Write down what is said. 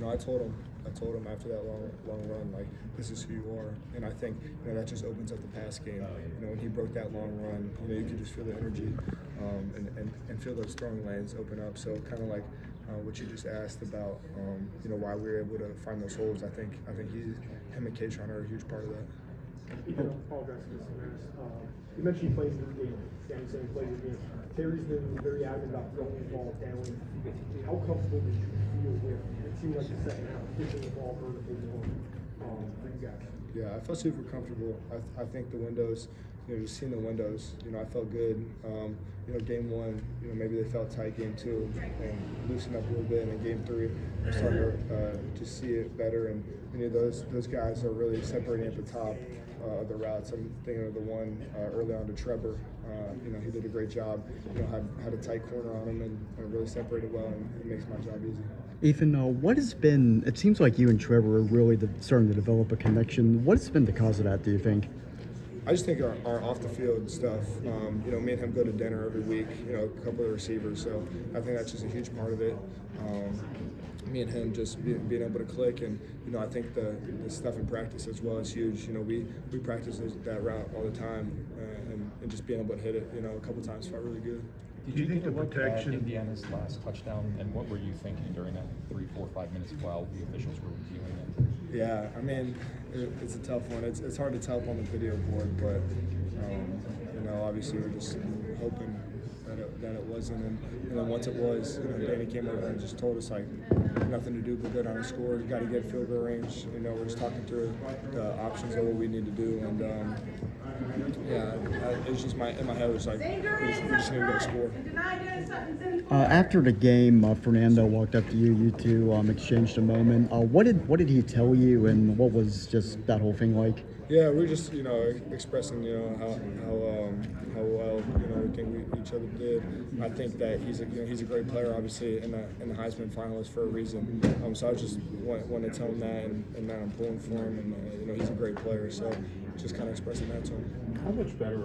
I told him after that long run, like, this is who you are. And I think, that just opens up the pass game. When he broke that long run, you could just feel the energy and feel those throwing lanes open up. So kind of like what you just asked about, why we were able to find those holes. I think him and K-Tron are a huge part of that. Ethan, I apologize for this. You mentioned he plays in the game. Danny said he plays in the game. Terry's been very adamant about throwing the ball down. How comfortable did you feel with it? Seemed like the second half, pushing the ball vertically more for you guys. Yeah, I felt super comfortable. I think the windows, just seeing the windows, I felt good. Game one, maybe they felt tight. Game two, and loosened up a little bit. And in game three, I'm starting to see it better. And those guys are really separating at the top of the routes. I'm thinking of the one early on to Trevor. He did a great job. Had a tight corner on him and really separated well, and it makes my job easy. Ethan, what has been, it seems like you and Trevor are really starting to develop a connection. What has been the cause of that, do you think? I just think our off-the-field stuff, me and him go to dinner every week, a couple of receivers, so I think that's just a huge part of it. Me and him just being able to click, and I think the stuff in practice as well is huge. We practice that route all the time, and just being able to hit it, a couple times felt really good. Did you think the protection Indiana's last touchdown, and what were you thinking during that 3, 4, 5 minutes while the officials were reviewing it? Yeah, I mean, it's a tough one. It's hard to tell up on the video board, but obviously we're just hoping that it wasn't. And then once it was, Danny came over and just told us, like, nothing to do but go down and score. You got to get field goal range. We're just talking through the options of what we need to do, and it was just in my head, it was like, we just need to go score. After the game, Fernando walked up to you. You two exchanged a moment. What did he tell you, and what was just that whole thing like? Yeah, we were just expressing how well we think each other did. I think that he's a great player, obviously, and the Heisman finalist for a reason. So I just want to tell him that, and that I'm pulling for him, and he's a great player. So just kind of expressing that to him. How much better